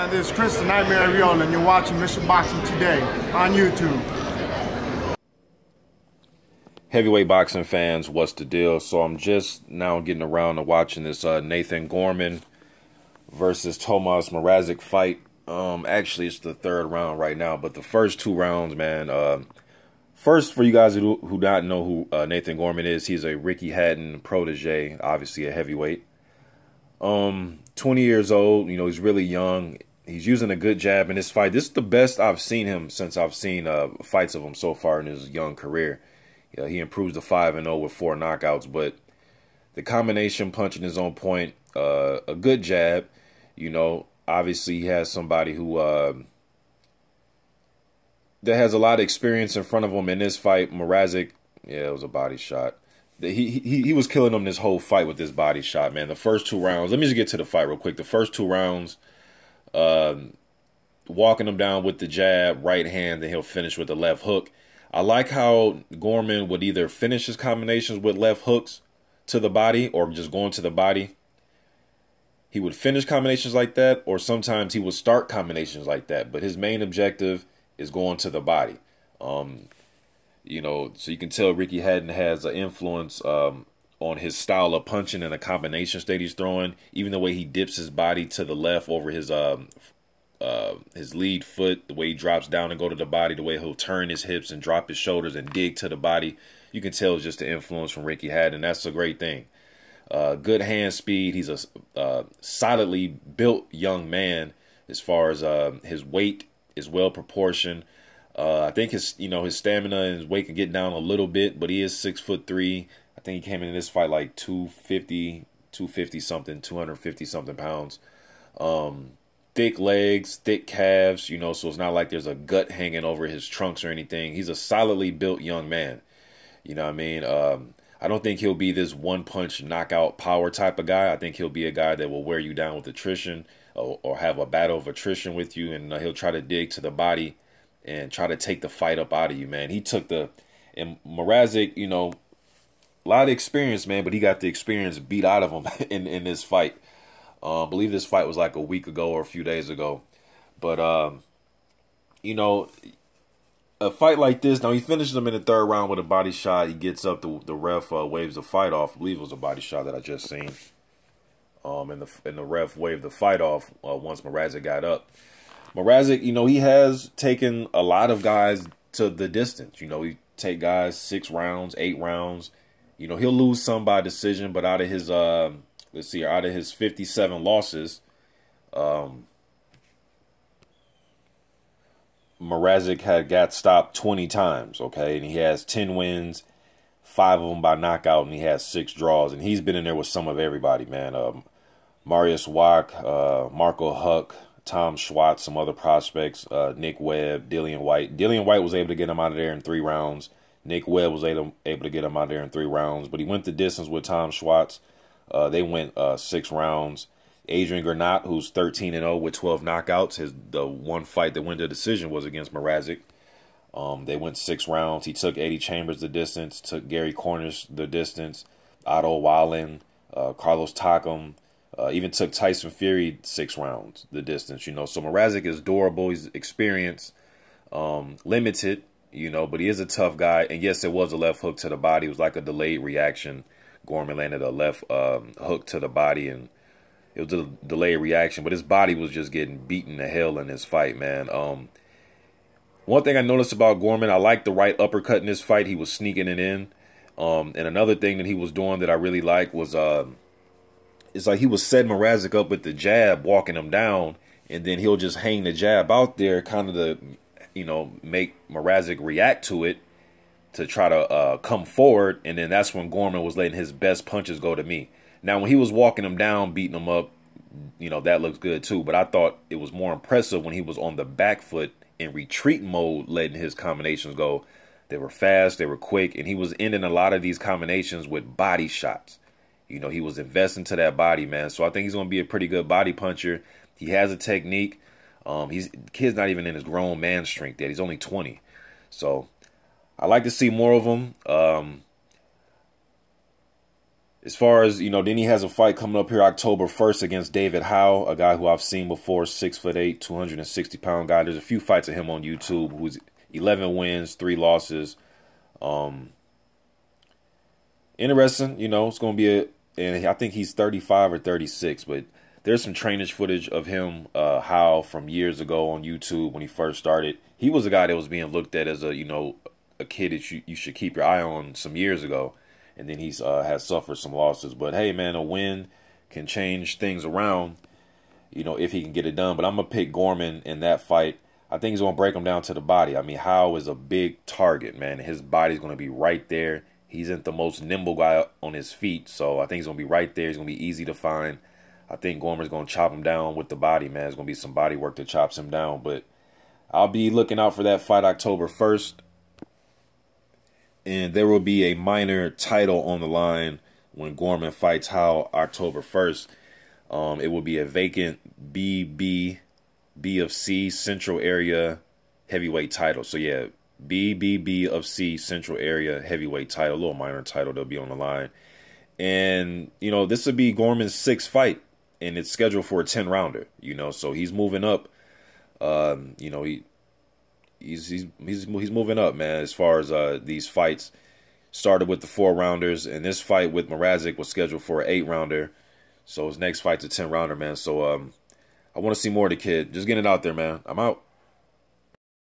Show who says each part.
Speaker 1: This is Chris the Nightmare Ariola, and you're watching Mission Boxing Today on YouTube.
Speaker 2: Heavyweight boxing fans, what's the deal? So I'm just now getting around to watching this Nathan Gorman versus Tomasz Mrazek fight. Actually, it's the third round right now, but the first two rounds, man. First, for you guys who don't know who Nathan Gorman is, he's a Ricky Hatton protege, obviously a heavyweight. 20 years old, you know, he's really young. He's using a good jab in this fight. This is the best I've seen him since I've seen fights of him so far in his young career. Yeah, he improves to 5-0 with 4 knockouts, but the combination punching is on point. A good jab, you know. Obviously, he has somebody who that has a lot of experience in front of him in this fight. Mrazek, yeah, it was a body shot. He was killing him this whole fight with this body shot, man. The first 2 rounds. Let me just get to the fight real quick. The first 2 rounds, walking him down with the jab, right hand, then he'll finish with the left hook. I like how Gorman would either finish his combinations with left hooks to the body or just going to the body. He would finish combinations like that, or sometimes he would start combinations like that. But his main objective is going to the body. You know, so you can tell Ricky Hatton has an influence on his style of punching and the combinations that he's throwing. Even the way he dips his body to the left over his lead foot, the way he drops down and go to the body, the way he'll turn his hips and drop his shoulders and dig to the body. You can tell it's just the influence from Ricky Hatton. That's a great thing. Good hand speed. He's a solidly built young man as far as his weight is well proportioned. I think his stamina and his weight can get down a little bit, but he is 6'3". I think he came in this fight like 250 something, 250 something pounds. Thick legs, thick calves, you know, so it's not like there's a gut hanging over his trunks or anything. He's a solidly built young man. You know what I mean? I don't think he'll be this one-punch knockout power type of guy. I think he'll be a guy that will wear you down with attrition or have a battle of attrition with you, and he'll try to dig to the body and try to take the fight up out of you, man. He took and Mrazek, you know, a lot of experience, man, but he got the experience beat out of him in this fight. I believe this fight was like a week ago or a few days ago. But, you know, a fight like this, now he finishes him in the 3rd round with a body shot. He gets up, the ref waves the fight off. I believe it was a body shot that I just seen. And the ref waved the fight off once Mrazek got up. Mrazek, you know, he has taken a lot of guys to the distance. You know, he take guys 6 rounds, 8 rounds. You know, he'll lose some by decision, but out of his let's see, out of his 57 losses, Mrazek got stopped 20 times, okay? And he has 10 wins, 5 of them by knockout, and he has 6 draws. And he's been in there with some of everybody, man. Marius Wack, Marco Huck, Tom Schwartz, some other prospects, Nick Webb, Dillian White. Dillian White was able to get him out of there in 3 rounds. Nick Webb was able to get him out of there in 3 rounds. But he went the distance with Tom Schwartz. They went 6 rounds. Adrian Granat, who's 13-0 with 12 knockouts. The one fight that went to decision was against Mrazek. They went 6 rounds. He took Eddie Chambers the distance, took Gary Cornish the distance, Otto Wallen, Carlos Takam, even took Tyson Fury 6 rounds the distance. You know, so Mrazek is durable. He's experienced, limited, you know, but he is a tough guy. And yes, it was a left hook to the body. It was like a delayed reaction. Gorman landed a left hook to the body, and it was a delayed reaction, but his body was just getting beaten to hell in this fight, man. One thing I noticed about Gorman, I like the right uppercut in this fight. He was sneaking it in. And another thing that he was doing that I really like was it's like he was setting Mrazek up with the jab, walking him down, and then he'll just hang the jab out there, kind of to, you know, make Mrazek react to it, to try to come forward, and then that's when Gorman was letting his best punches go to me. Now, when he was walking him down, beating him up, you know, that looks good too. But I thought it was more impressive when he was on the back foot in retreat mode, letting his combinations go. They were fast, they were quick, and he was ending a lot of these combinations with body shots. You know, he was investing to that body, man. So I think he's going to be a pretty good body puncher. He has a technique. Kid's not even in his grown man strength yet. He's only 20. So I like to see more of him. As far as, you know, then he has a fight coming up here October 1st against David Howe, a guy who I've seen before, 6'8", 260-pound guy. There's a few fights of him on YouTube who's 11 wins, 3 losses. Interesting, you know, it's going to be and I think he's 35 or 36, but there's some trainage footage of him, Howe, from years ago on YouTube when he first started. He was a guy that was being looked at as a, you know, a kid that you should keep your eye on some years ago. And then he's has suffered some losses. But, hey, man, a win can change things around, you know, if he can get it done. But I'm going to pick Gorman in that fight. I think he's going to break him down to the body. I mean, Howe is a big target, man. His body's going to be right there. He's not the most nimble guy on his feet. So I think he's going to be right there. He's going to be easy to find. I think Gorman's going to chop him down with the body, man. There's going to be some body work that chops him down. But I'll be looking out for that fight October 1st. And there will be a minor title on the line when Gorman fights Howe October 1st. It will be a vacant B of C Central Area heavyweight title. So, yeah, B of C Central Area heavyweight title, a little minor title that'll be on the line. And, you know, this will be Gorman's 6th fight, and it's scheduled for a 10-rounder, you know. So he's moving up. You know, he's moving up, man, as far as these fights. Started with the 4-rounders, and this fight with Mrazek was scheduled for an 8-rounder. So his next fight's a 10-rounder, man. So I want to see more of the kid. Just getting it out there, man. I'm out.